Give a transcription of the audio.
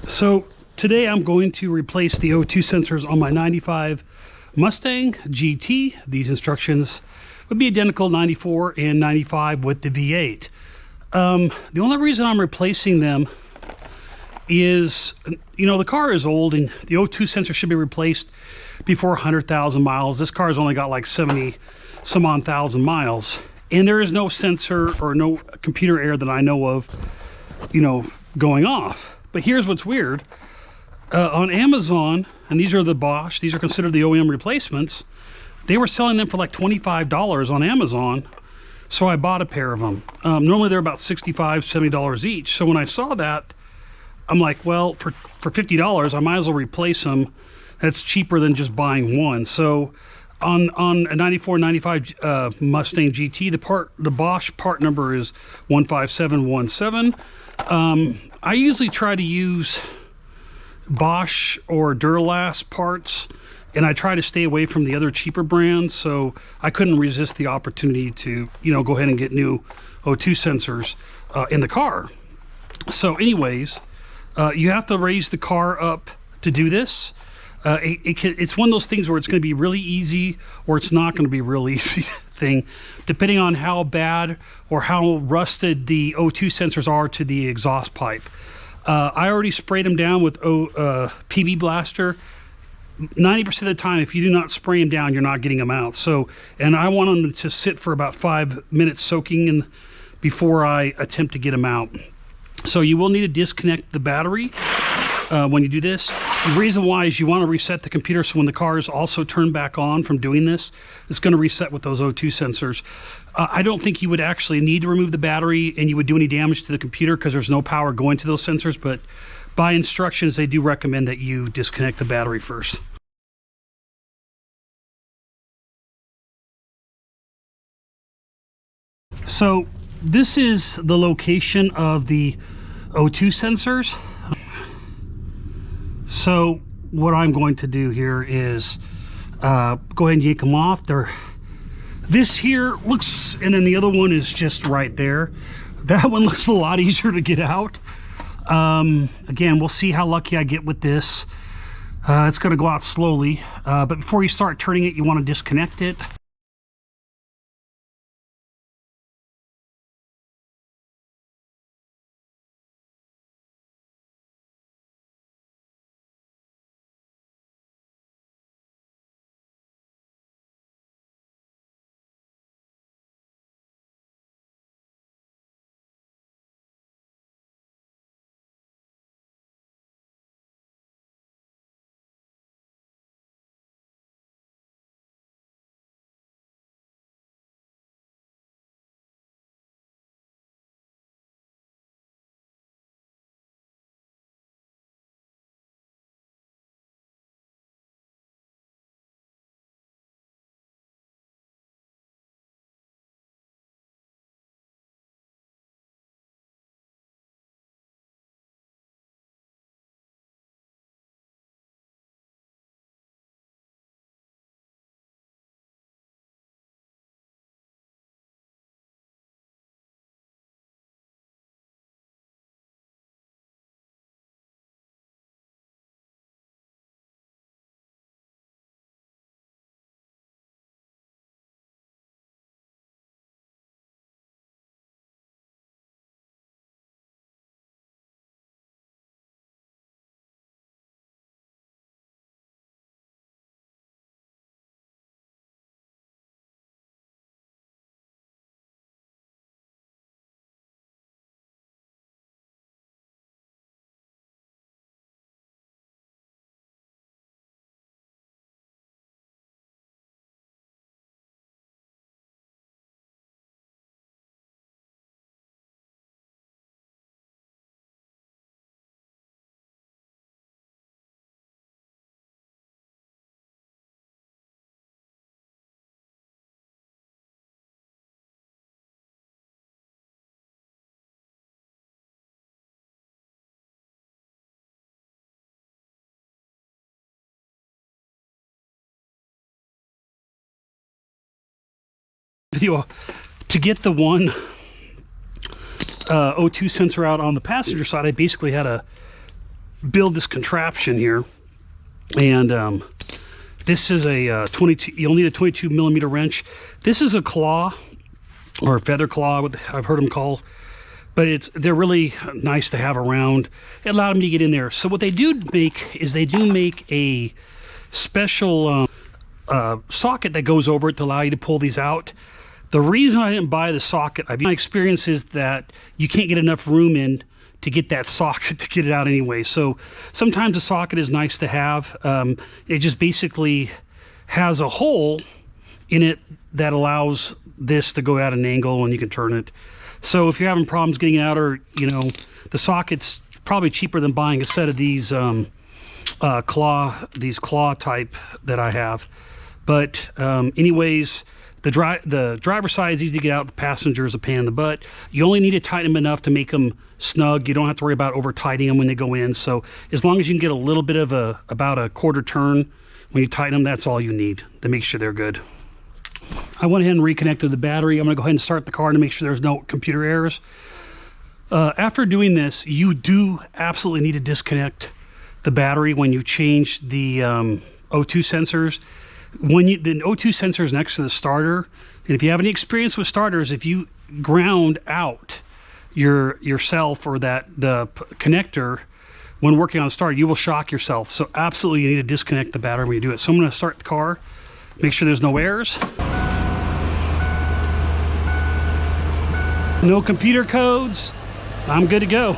So today I'm going to replace the O2 sensors on my 95 Mustang GT. These instructions would be identical 94 and 95 with the V8. The only reason I'm replacing them is, you know, the car is old and the O2 sensor should be replaced before 100,000 miles. This car's only got like 70 some odd thousand miles, and there is no sensor or no computer error that I know of, you know, going off. But here's what's weird. On Amazon, and these are the Bosch, these are considered the OEM replacements, they were selling them for like $25 on Amazon. So I bought a pair of them. Normally they're about $65, $70 each. So when I saw that, I'm like, well, for $50, I might as well replace them. That's cheaper than just buying one. So on a 94, 95 Mustang GT, the Bosch part number is 15717. I usually try to use Bosch or Duralast parts, and I try to stay away from the other cheaper brands, so I couldn't resist the opportunity to, you know, go ahead and get new O2 sensors in the car. So anyways, you have to raise the car up to do this. It's one of those things where it's going to be really easy or it's not going to be real easy thing, depending on how bad or how rusted the O2 sensors are to the exhaust pipe. I already sprayed them down with PB Blaster. 90% of the time, if you do not spray them down, you're not getting them out. So, and I want them to sit for about 5 minutes soaking in before I attempt to get them out. So you will need to disconnect the battery when you do this. The reason why is you want to reset the computer, so when the car is also turned back on from doing this, it's going to reset with those O2 sensors. I don't think you would actually need to remove the battery and you would do any damage to the computer because there's no power going to those sensors, but by instructions they do recommend that you disconnect the battery first. So this is the location of the O2 sensors. So what I'm going to do here is go ahead and yank them off. This here looks, and then the other one is just right there. That one looks a lot easier to get out. Again, we'll see how lucky I get with this. It's going to go out slowly, but before you start turning it, you want to disconnect it. Video to get the one O2 sensor out on the passenger side. I basically had to build this contraption here. And this is a 22, you'll need a 22 millimeter wrench. This is a claw, or a feather claw, what I've heard them call, but they're really nice to have around. It allowed them to get in there. So what they do make is they do make a special socket that goes over it to allow you to pull these out. The reason I didn't buy the socket, my experience is that you can't get enough room in to get that socket to get it out anyway. So sometimes a socket is nice to have. It just basically has a hole in it that allows this to go at an angle and you can turn it. So if you're having problems getting out, or the socket's probably cheaper than buying a set of these claw type that I have. But anyways, the driver's side is easy to get out. The passenger is a pain in the butt. You only need to tighten them enough to make them snug. You don't have to worry about over tightening them when they go in. So as long as you can get a little bit of about a quarter turn when you tighten them, that's all you need to make sure they're good. I went ahead and reconnected the battery. I'm going to go ahead and start the car to make sure there's no computer errors. After doing this, you do absolutely need to disconnect the battery when you change the O2 sensors. The O2 sensor is next to the starter, and if you have any experience with starters, if you ground out yourself or the connector when working on the starter, you will shock yourself. So absolutely you need to disconnect the battery when you do it. So I'm going to start the car, make sure there's no errors. No computer codes. I'm good to go.